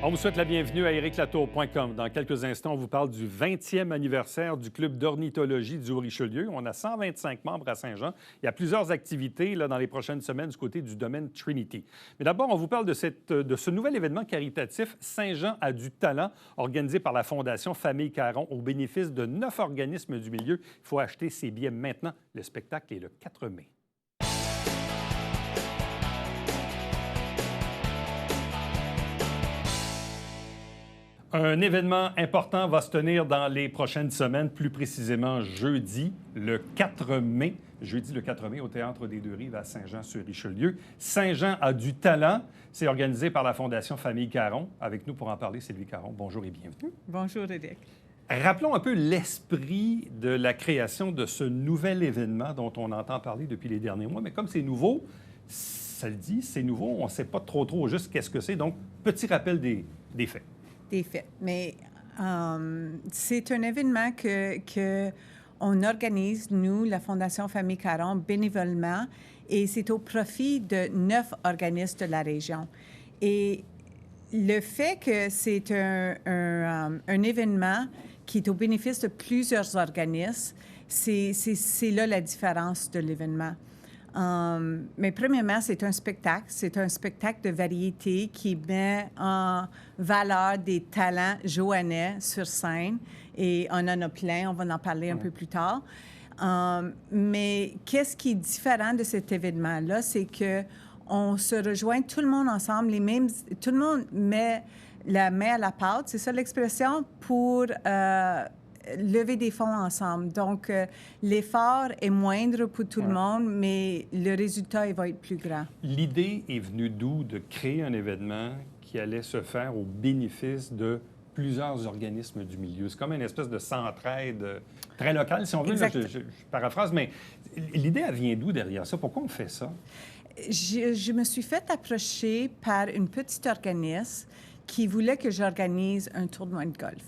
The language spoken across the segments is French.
On vous souhaite la bienvenue à ériclatour.com. Dans quelques instants, on vous parle du 20e anniversaire du Club d'ornithologie du Haut-Richelieu. On a 125 membres à Saint-Jean. Il y a plusieurs activités dans les prochaines semaines du côté du domaine Trinity. Mais d'abord, on vous parle de ce nouvel événement caritatif Saint-Jean a du talent, organisé par la Fondation Famille Caron au bénéfice de 9 organismes du milieu. Il faut acheter ses billets maintenant. Le spectacle est le 4 mai. Un événement important va se tenir dans les prochaines semaines, plus précisément jeudi, le 4 mai. Jeudi, le 4 mai, au Théâtre des Deux-Rives à Saint-Jean-sur-Richelieu. Saint-Jean a du talent. C'est organisé par la Fondation Famille Caron. Avec nous pour en parler, Sylvie Caron. Bonjour et bienvenue. Bonjour, Éric. Rappelons un peu l'esprit de la création de ce nouvel événement dont on entend parler depuis les derniers mois. Mais comme c'est nouveau, ça le dit, c'est nouveau, on ne sait pas trop juste qu'est-ce que c'est. Donc, petit rappel des faits. Des faits. Mais c'est un événement que on organise, nous, la Fondation Famille Caron, bénévolement, et c'est au profit de 9 organismes de la région. Et le fait que c'est un événement qui est au bénéfice de plusieurs organismes, c'est là la différence de l'événement. Mais premièrement, c'est un spectacle. C'est un spectacle de variété qui met en valeur des talents joannais sur scène. Et on en a plein, on va en parler un peu plus tard. Mais qu'est-ce qui est différent de cet événement-là, c'est que on se rejoint tout le monde ensemble, tout le monde met la main à la pâte, c'est ça l'expression, pour lever des fonds ensemble. Donc, l'effort est moindre pour tout le monde, mais le résultat, il va être plus grand. L'idée est venue d'où de créer un événement qui allait se faire au bénéfice de plusieurs organismes du milieu? C'est comme une espèce de centraide très locale, si on veut. Là, je paraphrase, mais l'idée, elle vient d'où derrière ça? Pourquoi on fait ça? Je me suis fait approcher par une petite organisme qui voulait que j'organise un tournoi de golf.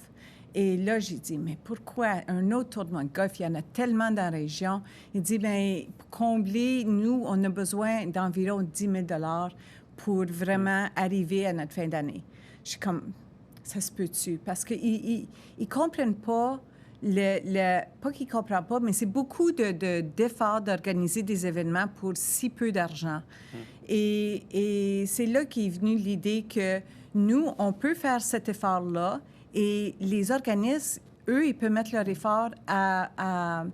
Et là, j'ai dit, mais pourquoi un autre tournoi de golf? Il y en a tellement dans la région. Il dit, bien, pour combler, nous, on a besoin d'environ 10 000 pour vraiment arriver à notre fin d'année. Je suis comme, ça se peut-tu? Parce qu'ils ne comprennent pas, pas qu'ils ne comprennent pas, mais c'est beaucoup d'efforts d'organiser des événements pour si peu d'argent. Et c'est là qu'est venue l'idée que nous, on peut faire cet effort-là. Et les organismes, eux, ils peuvent mettre leur effort à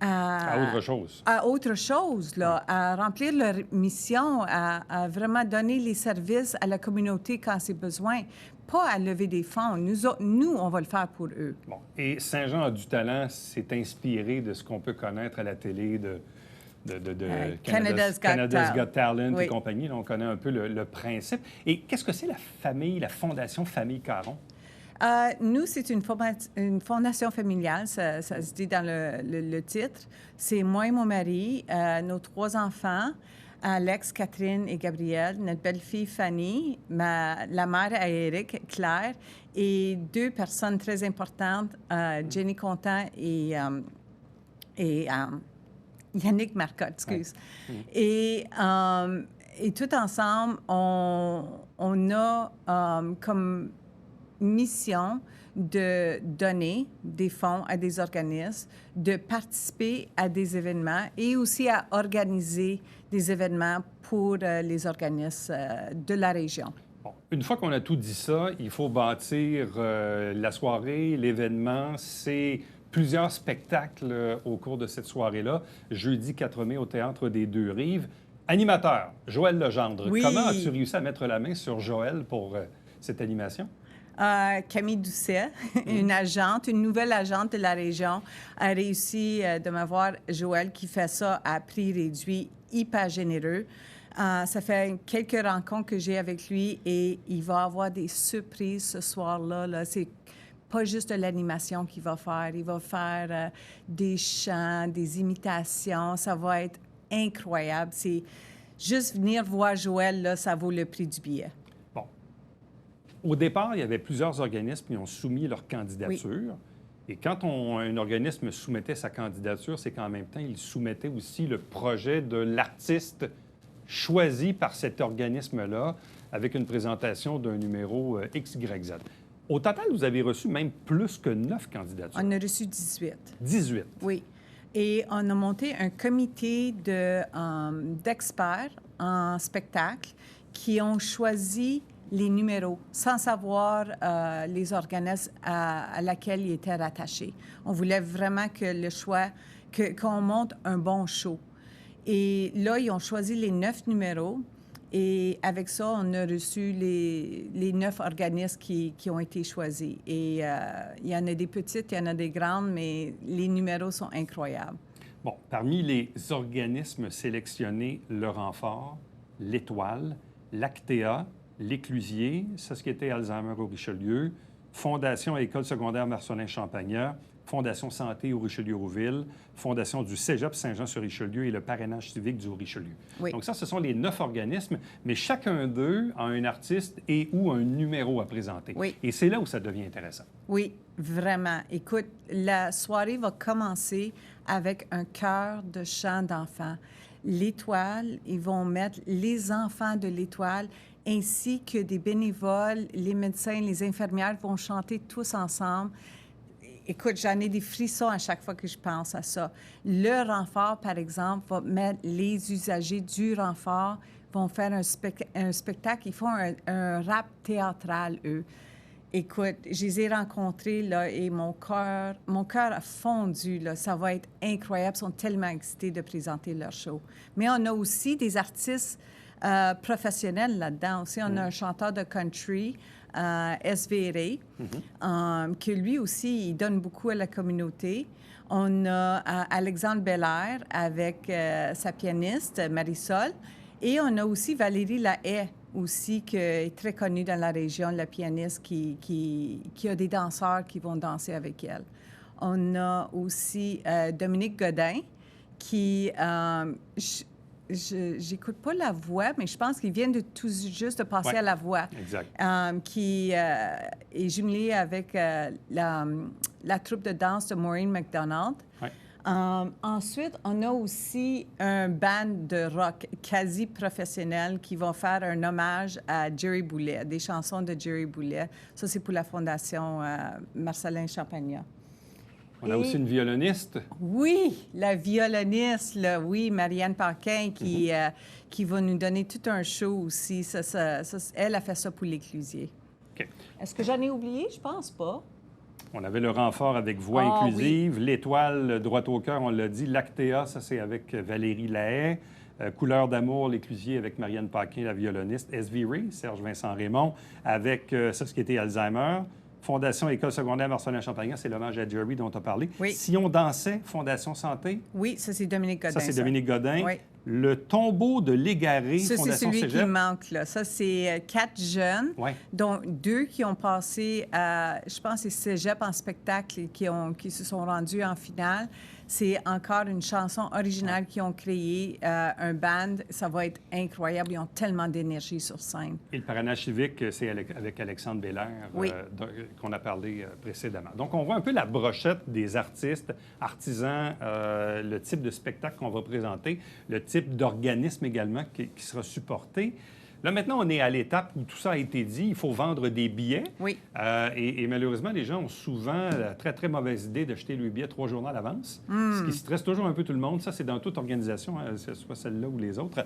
autre chose. À autre chose, là, à remplir leur mission, à vraiment donner les services à la communauté quand c'est besoin, pas à lever des fonds. Nous, on va le faire pour eux. Bon. Et Saint-Jean a du talent, c'est inspiré de ce qu'on peut connaître à la télé de Canada's Got Talent et compagnie. Là, on connaît un peu le principe. Et qu'est-ce que c'est la Fondation Famille Caron? Nous, c'est une fondation familiale, ça se dit dans le titre. C'est moi et mon mari, nos 3 enfants, Alex, Catherine et Gabrielle, notre belle-fille Fanny, la mère à Éric, Claire, et 2 personnes très importantes, Jenny Contant et Yannick Marcotte, excuse. Et tout ensemble, on a comme mission de donner des fonds à des organismes, de participer à des événements et aussi à organiser des événements pour les organismes de la région. Bon. Une fois qu'on a tout dit ça, il faut bâtir la soirée, l'événement. C'est plusieurs spectacles au cours de cette soirée-là. Jeudi 4 mai au Théâtre des Deux-Rives. Animateur, Joël Legendre. Oui. Comment as-tu réussi à mettre la main sur Joël pour cette animation? Camille Doucet, une nouvelle agente de la région, a réussi de m'avoir Joël qui fait ça à prix réduit, hyper généreux. Ça fait quelques rencontres que j'ai avec lui et il va avoir des surprises ce soir-là. Là. C'est pas juste de l'animation qu'il va faire. Il va faire des chants, des imitations. Ça va être incroyable. C'est juste venir voir Joël, là, ça vaut le prix du billet. Au départ, il y avait plusieurs organismes qui ont soumis leur candidature. Oui. Et quand un organisme soumettait sa candidature, c'est qu'en même temps, il soumettait aussi le projet de l'artiste choisi par cet organisme-là avec une présentation d'un numéro XYZ. Au total, vous avez reçu même plus que 9 candidatures. On a reçu 18. 18. Oui. Et on a monté un comité d'experts en spectacle qui ont choisi les numéros sans savoir les organismes à laquelle ils étaient rattachés. On voulait vraiment que le choix, qu'on monte un bon show. Et là, ils ont choisi les 9 numéros. Et avec ça, on a reçu les 9 organismes qui ont été choisis. Et il y en a des petites, il y en a des grandes, mais les numéros sont incroyables. Bon, parmi les organismes sélectionnés, le Renfort, l'Étoile, l'Actea, l'Éclusier, Société Alzheimer au Richelieu, Fondation École secondaire Marcelin-Champagnat, Fondation Santé au Richelieu-Rouville, Fondation du Cégep Saint-Jean-sur-Richelieu et le parrainage civique du Richelieu. Oui. Donc ça, ce sont les 9 organismes, mais chacun d'eux a un artiste et ou un numéro à présenter. Oui. Et c'est là où ça devient intéressant. Oui, vraiment. Écoute, la soirée va commencer avec un chœur de chant d'enfants. L'Étoile, ils vont mettre les enfants de l'Étoile ainsi que des bénévoles, les médecins, les infirmières vont chanter tous ensemble. Écoute, j'en ai des frissons à chaque fois que je pense à ça. Le Renfort, par exemple, va mettre les usagers du Renfort, vont faire un spectacle. Ils font un rap théâtral, eux. Écoute, je les ai rencontrés, là, et mon cœur a fondu, là. Ça va être incroyable. Ils sont tellement excités de présenter leur show. Mais on a aussi des artistes professionnels là-dedans aussi. On a un chanteur de country, SV Ray, que lui aussi, il donne beaucoup à la communauté. On a Alexandre Belair avec sa pianiste, Marisol. Et on a aussi Valérie Lahaye, aussi, qui est très connue dans la région, la pianiste qui a des danseurs qui vont danser avec elle. On a aussi Dominique Godin, qui... j'écoute pas la voix, mais je pense qu'il vient de tout juste de passer à la voix. Exact. Qui est jumelé avec la troupe de danse de Maureen McDonald. Ouais. Ensuite, on a aussi un band de rock quasi professionnel qui va faire un hommage à Jerry Boulet, des chansons de Jerry Boulet. Ça, c'est pour la Fondation Marcelin-Champagnat. On a aussi une violoniste. Oui, la violoniste, là, oui, Marianne Paquin, qui va nous donner tout un show aussi. Elle a fait ça pour l'Éclusier. OK. Est-ce que j'en ai oublié? Je pense pas. On avait le Renfort avec Voix inclusive, l'Étoile, droit au cœur, on l'a dit. L'Actea, ça, c'est avec Valérie Lahaye. Couleur d'amour, l'Éclusier avec Marianne Paquin, la violoniste. SV Ray, Serge-Vincent Raymond, avec Société Alzheimer. Fondation École secondaire Marcelin-Champagnat, c'est l'hommage à Jerry dont tu as parlé. Oui. Si on dansait, Fondation Santé. Oui, ça, c'est Dominique Godin. Ça, c'est Dominique Godin. Oui. Le tombeau de l'Égaré, ça, Fondation c'est celui Cégep. qui manque, là. Ça, c'est 4 jeunes, dont 2 qui ont passé à, je pense, c'est Cégep en spectacle et qui se sont rendus en finale. C'est encore une chanson originale qu'ils ont créée, un band. Ça va être incroyable. Ils ont tellement d'énergie sur scène. Et le parrainage civique, c'est avec Alexandre Belair, qu'on a parlé précédemment. Donc, on voit un peu la brochette des artistes, artisans, le type de spectacle qu'on va présenter, le type d'organisme également qui sera supporté. Là, maintenant, on est à l'étape où tout ça a été dit. Il faut vendre des billets. Oui. Et malheureusement, les gens ont souvent la très, très mauvaise idée d'acheter le billet 3 jours à l'avance, ce qui stresse toujours un peu tout le monde. Ça, c'est dans toute organisation, que ce soit celle-là ou les autres.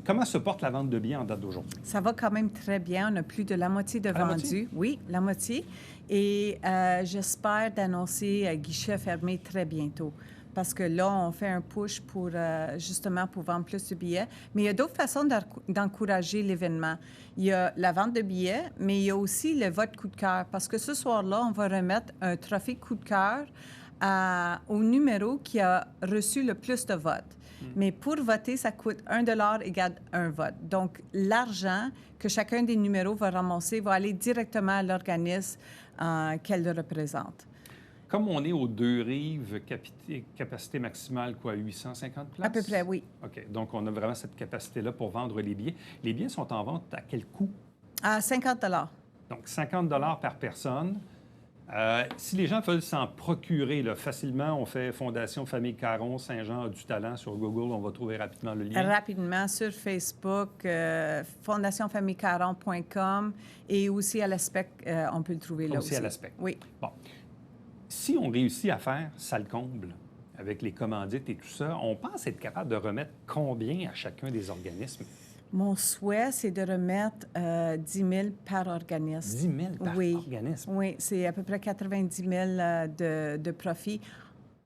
Comment se porte la vente de billets en date d'aujourd'hui? Ça va quand même très bien. On a plus de la moitié de vendus. Oui, la moitié. Et j'espère d'annoncer guichet fermé très bientôt. Parce que là, on fait un push pour, justement, pour vendre plus de billets. Mais il y a d'autres façons d'encourager l'événement. Il y a la vente de billets, mais il y a aussi le vote coup de cœur. Parce que ce soir-là, on va remettre un trophée coup de cœur au numéro qui a reçu le plus de votes. Mais pour voter, ça coûte 1 $ égale un vote. Donc, l'argent que chacun des numéros va ramasser va aller directement à l'organisme qu'elle représente. Comme on est aux deux rives, capacité maximale, quoi, 850 places? À peu près, oui. OK. Donc, on a vraiment cette capacité-là pour vendre les billets. Les billets sont en vente à quel coût? À 50 $. Donc, 50 $ par personne. Si les gens veulent s'en procurer là, facilement, on fait Fondation Famille Caron, Saint-Jean a du talent sur Google, on va trouver rapidement le lien. Rapidement sur Facebook, fondationfamillecaron.com et aussi à l'ASPEC, on peut le trouver là aussi. Aussi à l'ASPEC. Oui. Bon. Si on réussit à faire ça le comble avec les commandites et tout ça, on pense être capable de remettre combien à chacun des organismes? Mon souhait, c'est de remettre 10 000 par organisme. 10 000 par organisme? Oui, c'est à peu près 90 000 de profit,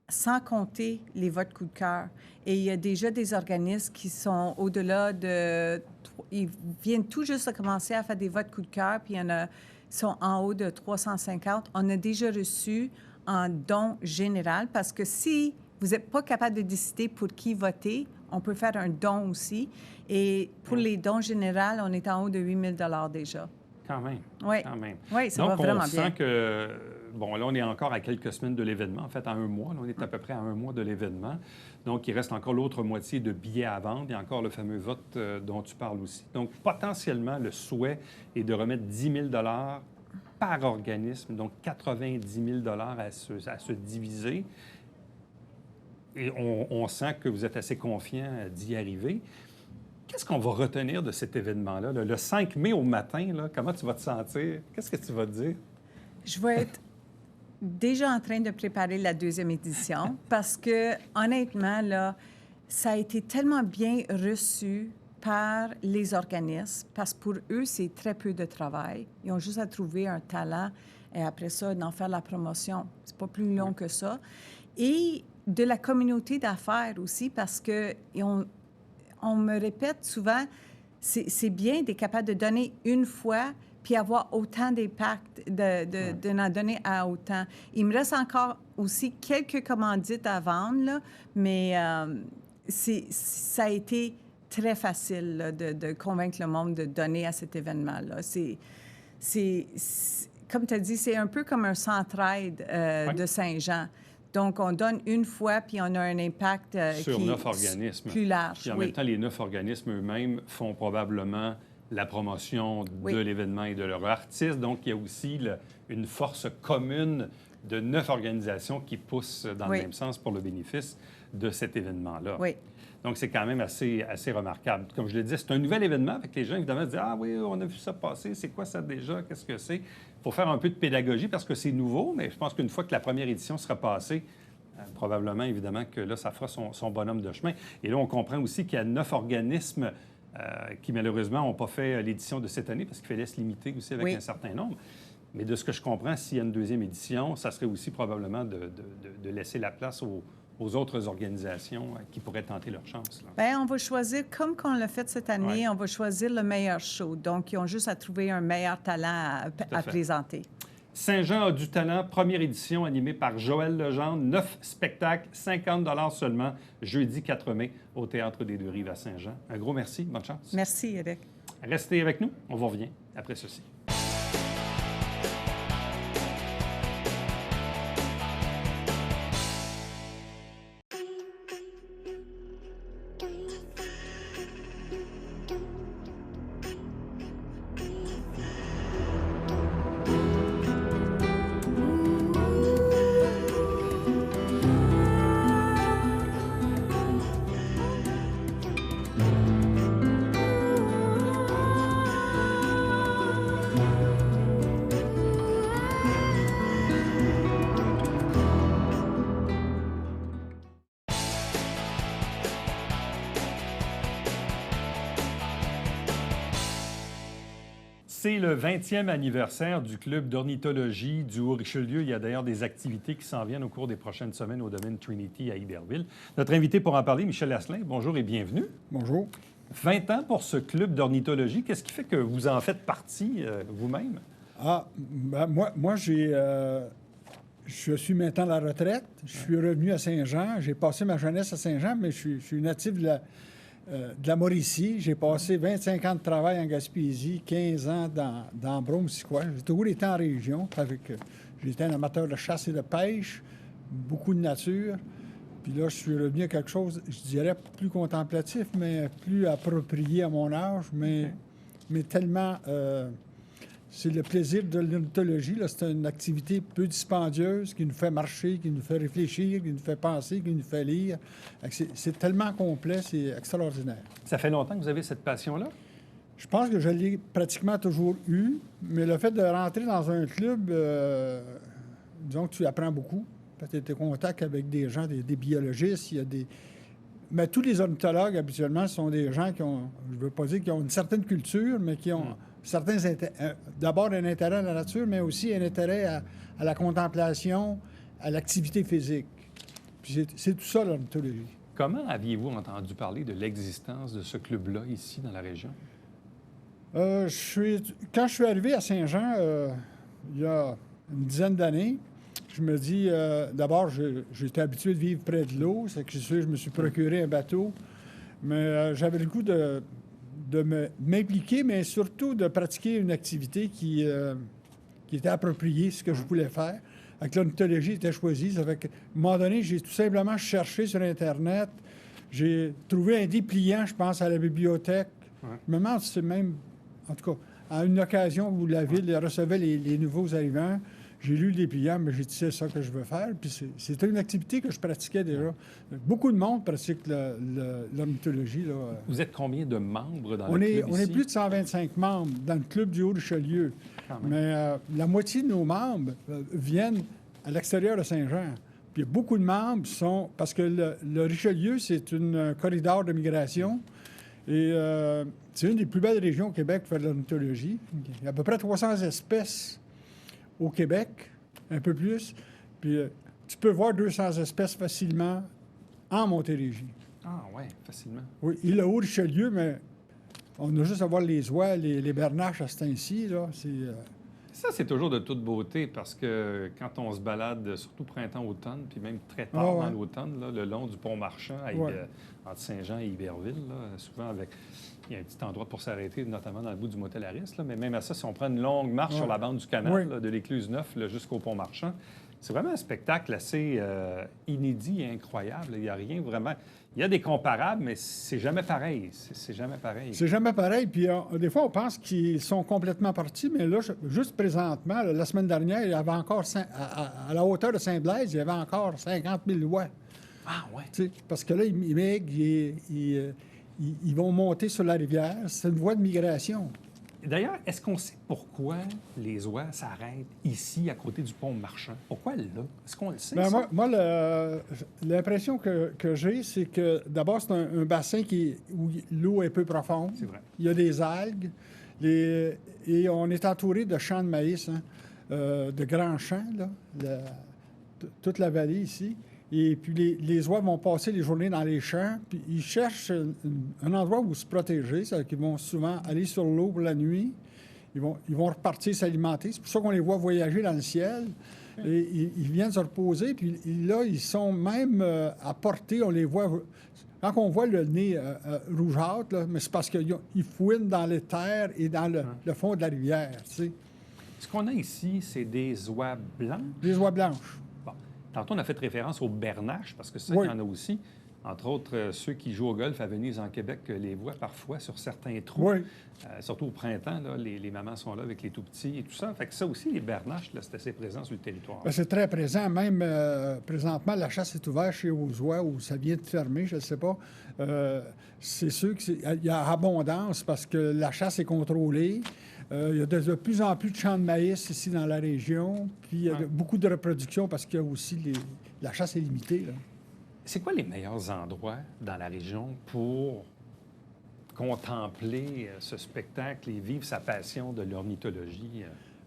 sans compter les votes coup de cœur. Et il y a déjà des organismes qui sont au-delà de... Ils viennent tout juste de commencer à faire des votes coup de cœur, puis il y en a sont en haut de 350. On a déjà reçu un don général, parce que si vous n'êtes pas capable de décider pour qui voter, on peut faire un don aussi. Et pour les dons généraux, on est en haut de 8 000 déjà. Quand même. Oui. Quand même. Oui, ça va vraiment bien. Donc, on sent que... Bon, là, on est encore à quelques semaines de l'événement. En fait, à un mois. Là, on est à peu près à un mois de l'événement. Donc, il reste encore l'autre moitié de billets à vendre. Il y a encore le fameux vote dont tu parles aussi. Donc, potentiellement, le souhait est de remettre 10 000 par organisme, donc 90 000 à se diviser. Et on sent que vous êtes assez confiant d'y arriver. Qu'est-ce qu'on va retenir de cet événement-là? Le 5 mai au matin, là, comment tu vas te sentir? Qu'est-ce que tu vas te dire? Je vais être déjà en train de préparer la deuxième édition parce que, honnêtement, là, ça a été tellement bien reçu par les organismes parce que pour eux, c'est très peu de travail. Ils ont juste à trouver un talent et après ça, d'en faire la promotion. C'est pas plus long que ça. Et de la communauté d'affaires aussi parce que on me répète souvent, c'est bien d'être capable de donner une fois puis avoir autant d'impact, de n'en donner à autant. Il me reste encore aussi quelques commandites à vendre, là, mais ça a été très facile là, de convaincre le monde de donner à cet événement-là. Comme tu as dit, c'est un peu comme un centraide de Saint-Jean. Donc, on donne une fois, puis on a un impact sur 9 organismes. Plus large. Puis en même temps, les 9 organismes eux-mêmes font probablement la promotion de l'événement et de leur artiste. Donc, il y a aussi une force commune de 9 organisations qui poussent dans le même sens pour le bénéfice de cet événement-là. Oui. Donc, c'est quand même assez remarquable. Comme je le disais, c'est un nouvel événement. Avec les gens, évidemment, disent « Ah oui, on a vu ça passer. C'est quoi ça déjà? Qu'est-ce que c'est? » Il faut faire un peu de pédagogie parce que c'est nouveau, mais je pense qu'une fois que la première édition sera passée, probablement, évidemment, que là, ça fera son bonhomme de chemin. Et là, on comprend aussi qu'il y a 9 organismes qui, malheureusement, n'ont pas fait l'édition de cette année parce qu'il fallait se limiter aussi avec un certain nombre. Mais de ce que je comprends, s'il y a une deuxième édition, ça serait aussi probablement de laisser la place aux autres organisations qui pourraient tenter leur chance. Bien, on va choisir, comme on l'a fait cette année, on va choisir le meilleur show. Donc, ils ont juste à trouver un meilleur talent à présenter. Saint-Jean a du talent, première édition animée par Joël Legendre. 9 spectacles, 50 $ seulement, jeudi 4 mai au Théâtre des Deux-Rives à Saint-Jean. Un gros merci, bonne chance. Merci, Eric. Restez avec nous, on vous revient après ceci. C'est le 20e anniversaire du Club d'ornithologie du Haut-Richelieu. Il y a d'ailleurs des activités qui s'en viennent au cours des prochaines semaines au domaine Trinity à Iberville. Notre invité pour en parler, Michel Asselin, bonjour et bienvenue. Bonjour. 20 ans pour ce club d'ornithologie. Qu'est-ce qui fait que vous en faites partie vous-même? Ah, ben moi je suis maintenant à la retraite. Je suis revenu à Saint-Jean. J'ai passé ma jeunesse à Saint-Jean, mais je suis natif de la Mauricie. J'ai passé 25 ans de travail en Gaspésie, 15 ans dans Brome-Siquois. J'ai toujours été en région. J'étais un amateur de chasse et de pêche, beaucoup de nature. Puis là, je suis revenu à quelque chose, je dirais, plus contemplatif, mais plus approprié à mon âge, mais tellement... c'est le plaisir de l'ornithologie. Là. C'est une activité peu dispendieuse qui nous fait marcher, qui nous fait réfléchir, qui nous fait penser, qui nous fait lire. C'est tellement complet, c'est extraordinaire. Ça fait longtemps que vous avez cette passion-là? Je pense que je l'ai pratiquement toujours eu, mais le fait de rentrer dans un club, disons que tu apprends beaucoup. Tu es en contact avec des gens, des biologistes, il y a des... Mais tous les ornithologues, habituellement, sont des gens qui ont, je ne veux pas dire qu'ils ont une certaine culture, mais qui ont certains d'abord un intérêt à la nature, mais aussi un intérêt à la contemplation, à l'activité physique. Puis c'est tout ça, l'ornithologie. Comment aviez-vous entendu parler de l'existence de ce club-là ici, dans la région? Quand je suis arrivé à Saint-Jean, il y a une dizaine d'années, je me dis, d'abord, j'étais habitué de vivre près de l'eau, c'est que je me suis procuré un bateau, mais j'avais le goût de m'impliquer, mais surtout de pratiquer une activité qui était appropriée, ce que je voulais faire. Avec l'ornithologie, était choisi. Ça fait qu'à un moment donné, j'ai tout simplement cherché sur Internet. J'ai trouvé un dépliant, je pense, à la bibliothèque. Ouais. Je me demande si c'est même, en tout cas, à une occasion où la ville recevait les nouveaux arrivants. J'ai lu le dépliant, mais j'ai dit, c'est ça que je veux faire. Puis c'était une activité que je pratiquais déjà. Beaucoup de monde pratique l'ornithologie. Là. Vous êtes combien de membres dans le club On est ici? plus de 125 membres dans le club du Haut-Richelieu. Mais la moitié de nos membres viennent à l'extérieur de Saint-Jean. Puis beaucoup de membres sont... Parce que le Richelieu, c'est un corridor de migration. Et c'est une des plus belles régions au Québec pour faire de l'ornithologie. Il y a à peu près 300 espèces au Québec, un peu plus. Puis tu peux voir 200 espèces facilement en Montérégie. Ah oui, facilement. Oui, il a Haut-Richelieu, mais on a juste à voir les oies, les bernaches à ce temps-ci. Ça, c'est toujours de toute beauté parce que quand on se balade, surtout printemps-automne, puis même très tard dans l'automne, là, le long du pont Marchand entre Saint-Jean et Iberville, là, souvent il y a un petit endroit pour s'arrêter, notamment dans le bout du motel Harris, là, mais même à ça, si on prend une longue marche sur la bande du canal, là, de l'Écluse Neuf jusqu'au pont Marchand, c'est vraiment un spectacle assez inédit et incroyable. Il n'y a rien vraiment... Il y a des comparables, mais c'est jamais pareil. C'est jamais pareil. C'est jamais pareil. Puis des fois, on pense qu'ils sont complètement partis, mais là, juste présentement, la semaine dernière, il y avait encore, à la hauteur de Saint-Blaise, il y avait encore 50 000 oies. Ah ouais. Parce que là, ils migrent, ils vont monter sur la rivière. C'est une voie de migration. D'ailleurs, est-ce qu'on sait pourquoi les oies s'arrêtent ici, à côté du pont Marchand? Pourquoi là? Est-ce qu'on le sait, ça? Moi l'impression que j'ai, c'est que d'abord, c'est un bassin où l'eau est peu profonde. C'est vrai. Il y a des algues. Et on est entouré de champs de maïs, de grands champs, là, toute la vallée ici. Et puis, les oies vont passer les journées dans les champs, puis ils cherchent un endroit où se protéger. C'est-à-dire qu'ils vont souvent aller sur l'eau pour la nuit. Ils vont repartir s'alimenter. C'est pour ça qu'on les voit voyager dans le ciel. Et ils viennent se reposer, puis là, ils sont même à portée. On les voit... Quand on voit le nez rougeâtre, là, mais c'est parce qu'ils fouinent dans les terres et dans le fond de la rivière, tu sais. Ce qu'on a ici, c'est des oies blanches. Des oies blanches. Tantôt, on a fait référence aux bernaches, parce que ça, il y en a aussi. Entre autres, ceux qui jouent au golf à Venise, en Québec, les voient parfois sur certains trous. Oui. Surtout au printemps, là, les mamans sont là avec les tout-petits et tout ça. Fait que ça aussi, les bernaches, là, c'est assez présent sur le territoire. Bien, c'est très présent. Même présentement, la chasse est ouverte chez aux oies ou ça vient de fermer, je ne sais pas. C'est sûr qu'il y a abondance parce que la chasse est contrôlée. Il y a de plus en plus de champs de maïs ici dans la région. Puis il y a beaucoup de reproduction parce qu'il y a aussi la chasse est limitée, là. C'est quoi les meilleurs endroits dans la région pour contempler ce spectacle et vivre sa passion de l'ornithologie?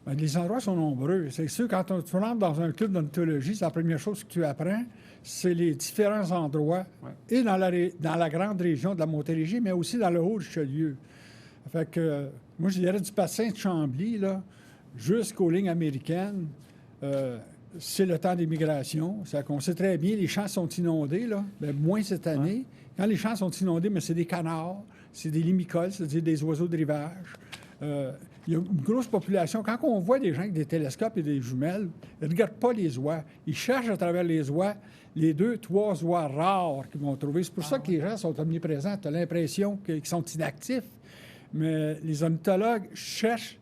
Bien, les endroits sont nombreux. C'est sûr, quand tu rentres dans un club d'ornithologie, c'est la première chose que tu apprends, c'est les différents endroits, et dans la grande région de la Montérégie, mais aussi dans le Haut-Richelieu. Fait que, moi, je dirais du bassin de Chambly, là, jusqu'aux lignes américaines, c'est le temps des migrations. C'est qu'on sait très bien, les champs sont inondés, là, bien, moins cette année. Quand les champs sont inondés, mais c'est des canards, c'est des limicoles, c'est-à-dire des oiseaux de rivage. Il y a une grosse population. Quand on voit des gens avec des télescopes et des jumelles, ils ne regardent pas les oies. Ils cherchent à travers les oies les 2-3 oies rares qu'ils vont trouver. C'est pour ça que les gens sont omniprésents. Tu as l'impression qu'ils sont inactifs. Mais les ornithologues cherchent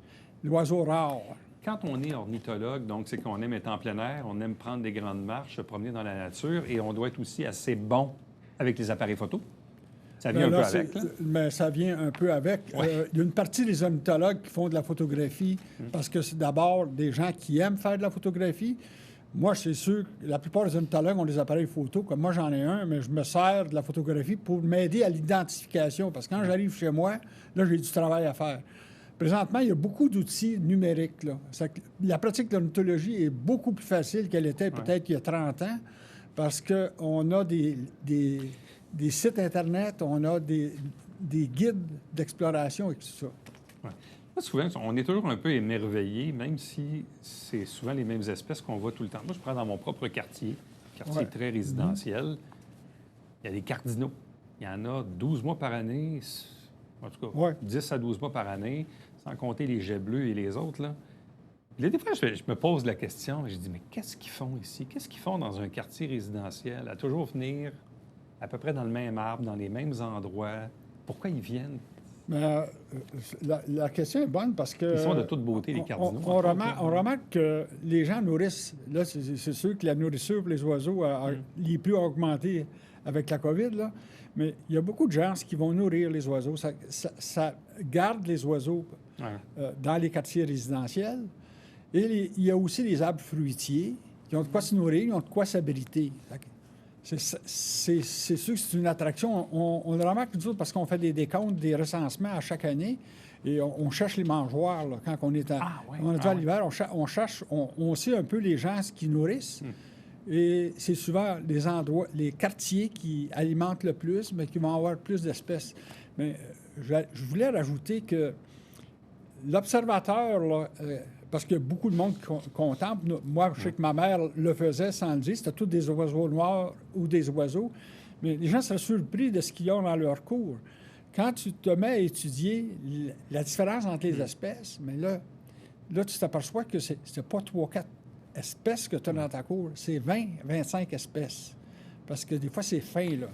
l'oiseau rare. Quand on est ornithologue, donc c'est qu'on aime être en plein air, on aime prendre des grandes marches, se promener dans la nature, et on doit être aussi assez bon avec les appareils photo. Ça vient un peu avec, là? Mais ça vient un peu avec. Oui. Il y a une partie des ornithologues qui font de la photographie parce que c'est d'abord des gens qui aiment faire de la photographie. Moi, c'est sûr que la plupart des ornithologues ont des appareils photo, comme moi j'en ai un, mais je me sers de la photographie pour m'aider à l'identification, parce que quand j'arrive chez moi, là, j'ai du travail à faire. Présentement, il y a beaucoup d'outils numériques, là. La pratique de l'ornithologie est beaucoup plus facile qu'elle était peut-être il y a 30 ans, parce qu'on a des sites Internet, on a des guides d'exploration et tout ça. Ouais. Là, souvent, on est toujours un peu émerveillé, même si c'est souvent les mêmes espèces qu'on voit tout le temps. Moi, je prends dans mon propre quartier très résidentiel, il y a des cardinaux. Il y en a 12 mois par année, en tout cas 10 à 12 mois par année, sans compter les jets bleus et les autres, là. Puis là, des fois, je me pose la question, et je dis, mais qu'est-ce qu'ils font ici? Qu'est-ce qu'ils font dans un quartier résidentiel, à toujours venir à peu près dans le même arbre, dans les mêmes endroits? Pourquoi ils viennent? Mais, la question est bonne parce que... Ils sont de toute beauté, les cardinaux. On remarque que les gens nourrissent. Là, c'est sûr que la nourriture pour les oiseaux les plus augmenté avec la COVID, là. Mais il y a beaucoup de gens qui vont nourrir les oiseaux. Ça garde les oiseaux dans les quartiers résidentiels. Et il y a aussi les arbres fruitiers qui ont de quoi se nourrir, ils ont de quoi s'abriter. C'est sûr que c'est une attraction. On le remarque nous autres parce qu'on fait des décomptes, des recensements à chaque année. Et on cherche les mangeoires, là, quand on est à l'hiver. On cherche, on sait un peu les gens qui nourrissent. Et c'est souvent les endroits, les quartiers qui alimentent le plus, mais qui vont avoir plus d'espèces. Mais je voulais rajouter que l'observateur, là, parce qu'il y a beaucoup de monde qui contemple. Moi, je sais que ma mère le faisait sans le dire. C'était tous des oiseaux noirs ou des oiseaux. Mais les gens seraient surpris de ce qu'ils ont dans leur cours. Quand tu te mets à étudier la différence entre les espèces, mais là tu t'aperçois que c'est pas 3-4 espèces que tu as dans ta cour. C'est 20-25 espèces. Parce que des fois, c'est fin, là.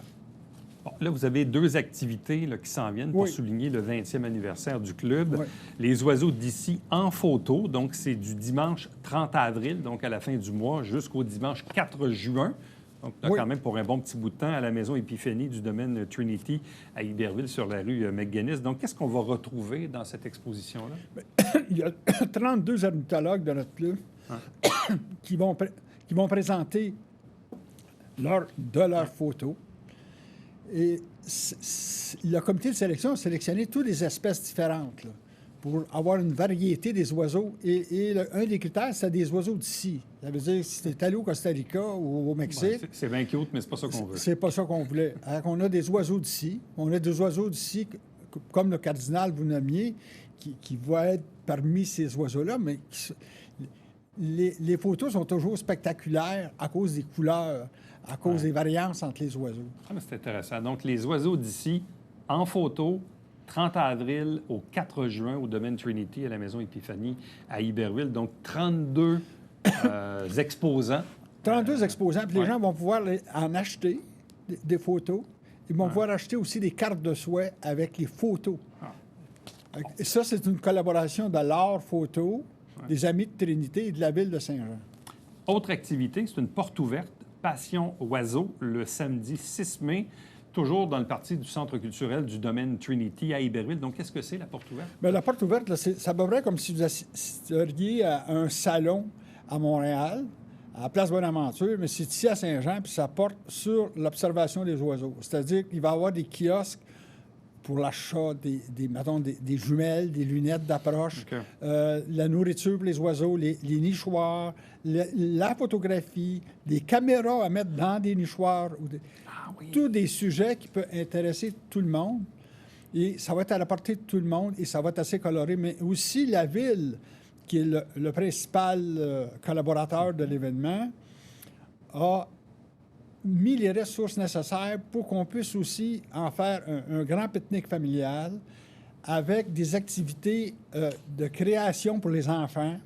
Bon, là, vous avez 2 activités là, qui s'en viennent pour souligner le 20e anniversaire du club. Oui. Les oiseaux d'ici en photo. Donc, c'est du dimanche 30 avril, donc à la fin du mois, jusqu'au dimanche 4 juin. Donc, là, quand même, pour un bon petit bout de temps, à la maison Épiphanie du domaine Trinity à Iberville, sur la rue McGuinness. Donc, qu'est-ce qu'on va retrouver dans cette exposition-là? Bien, il y a 32 ornithologues de notre club qui vont présenter leurs photos. Et le comité de sélection a sélectionné toutes les espèces différentes là, pour avoir une variété des oiseaux. Et un des critères, c'est des oiseaux d'ici. Ça veut dire si tu es allé au Costa Rica ou au Mexique... Ouais, c'est bien cute, mais c'est pas ça qu'on veut. C'est pas ça qu'on voulait. Alors, on a des oiseaux d'ici. On a des oiseaux d'ici, comme le cardinal vous nommiez, qui va être parmi ces oiseaux-là, mais les photos sont toujours spectaculaires à cause des couleurs, à cause des variances entre les oiseaux. Ah, mais c'est intéressant. Donc, les oiseaux d'ici, en photo, 30 avril au 4 juin au domaine Trinity à la maison Épiphanie à Iberville. Donc, 32 exposants. 32 exposants. Puis les gens vont pouvoir en acheter des photos. Ils vont pouvoir acheter aussi des cartes de souhait avec les photos. Et ça, c'est une collaboration de l'art photo, des Amis de Trinité et de la ville de Saint-Jean. Autre activité, c'est une porte ouverte, Passion Oiseau, le samedi 6 mai, toujours dans le parti du Centre culturel du domaine Trinity à Iberville. Donc, qu'est-ce que c'est, la porte ouverte? Bien, la porte ouverte, là, ça va vrai comme si vous assisteriez à un salon à Montréal, à la Place Bonaventure, mais c'est ici à Saint-Jean, puis ça porte sur l'observation des oiseaux. C'est-à-dire qu'il va y avoir des kiosques pour l'achat des jumelles, des lunettes d'approche, la nourriture pour les oiseaux, les nichoirs, la photographie, des caméras à mettre dans des nichoirs. Tous des sujets qui peuvent intéresser tout le monde. Et ça va être à la portée de tout le monde et ça va être assez coloré. Mais aussi la ville, qui est le principal collaborateur de l'événement, a mis les ressources nécessaires pour qu'on puisse aussi en faire un grand pique-nique familial avec des activités de création pour les enfants.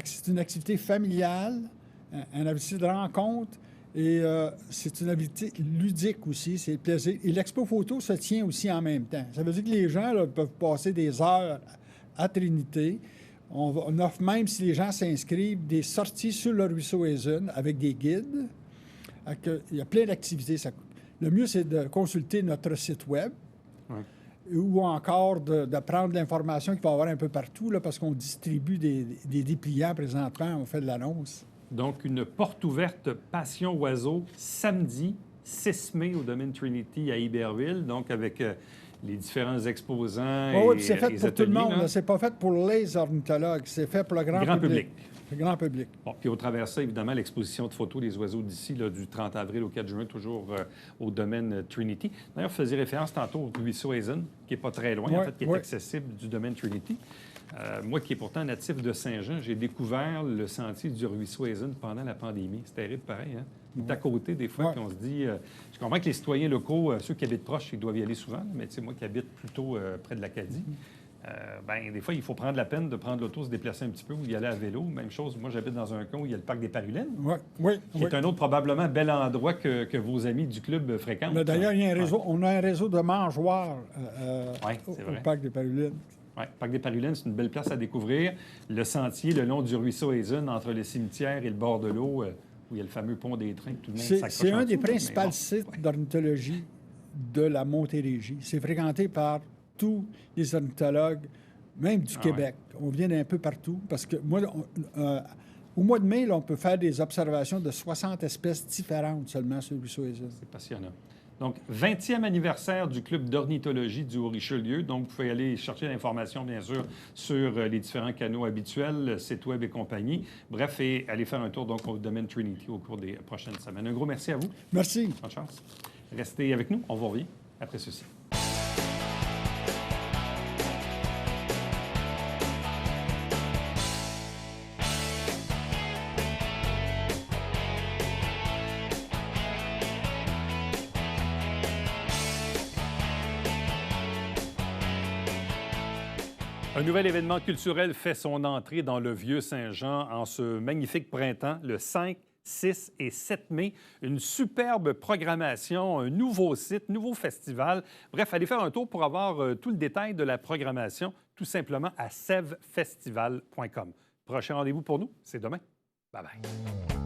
C'est une activité familiale, une activité de rencontre et c'est une activité ludique aussi, c'est le plaisir. Et l'expo photo se tient aussi en même temps. Ça veut dire que les gens là, peuvent passer des heures à Trinité. On offre même, si les gens s'inscrivent, des sorties sur le ruisseau Hazen avec des guides. Il y a plein d'activités. Le mieux, c'est de consulter notre site Web ou encore de prendre l'information qu'il va y avoir un peu partout, là, parce qu'on distribue des dépliants présentement. On fait de l'annonce. Donc, une porte ouverte Passion Oiseau samedi 6 mai au domaine Trinity à Iberville, donc avec les différents exposants Oui, c'est fait les pour tout le ateliers, monde. C'est pas fait pour les ornithologues, c'est fait pour le grand public. Le grand public. Bon, puis au travers de ça, évidemment, l'exposition de photos des oiseaux d'ici, là, du 30 avril au 4 juin, toujours au domaine Trinity. D'ailleurs, vous faisiez référence tantôt au ruisseau Hazen, qui n'est pas très loin, en fait, qui est accessible du domaine Trinity. Moi, qui est pourtant natif de Saint-Jean, j'ai découvert le sentier du ruisseau Hazen pendant la pandémie. C'est terrible, pareil, hein? C'est à côté, des fois, qu'on se dit... je comprends que les citoyens locaux, ceux qui habitent proches, ils doivent y aller souvent, mais tu sais, moi qui habite plutôt près de l'Acadie, des fois, il faut prendre la peine de prendre l'auto, se déplacer un petit peu ou y aller à vélo. Même chose, moi, j'habite dans un coin où il y a le parc des Parulines, qui est un autre probablement bel endroit que vos amis du club fréquentent. D'ailleurs, il y a un réseau, on a un réseau de mangeoires au parc des Parulines. Oui, le parc des Parulines, c'est une belle place à découvrir. Le sentier le long du ruisseau Hazen, entre le cimetière et le bord de l'eau, où il y a le fameux pont des trains. Tout le monde s'accroche c'est un des dessous, principaux sites d'ornithologie de la Montérégie. C'est fréquenté par tous les ornithologues, même du Québec. On vient d'un peu partout parce que moi, au mois de mai, là, on peut faire des observations de 60 espèces différentes seulement sur le ruisseau Hazen. C'est passionnant. Donc, 20e anniversaire du club d'ornithologie du Haut-Richelieu. Donc, vous pouvez aller chercher l'information, bien sûr, sur les différents canaux habituels, site web et compagnie. Bref, et aller faire un tour donc, au domaine Trinity au cours des prochaines semaines. Un gros merci à vous. Merci. Bonne chance. Restez avec nous. On vous revient après ceci. Un nouvel événement culturel fait son entrée dans le Vieux-Saint-Jean en ce magnifique printemps, le 5, 6 et 7 mai. Une superbe programmation, un nouveau site, nouveau festival. Bref, allez faire un tour pour avoir tout le détail de la programmation, tout simplement à sevfestival.com. Prochain rendez-vous pour nous, c'est demain. Bye-bye.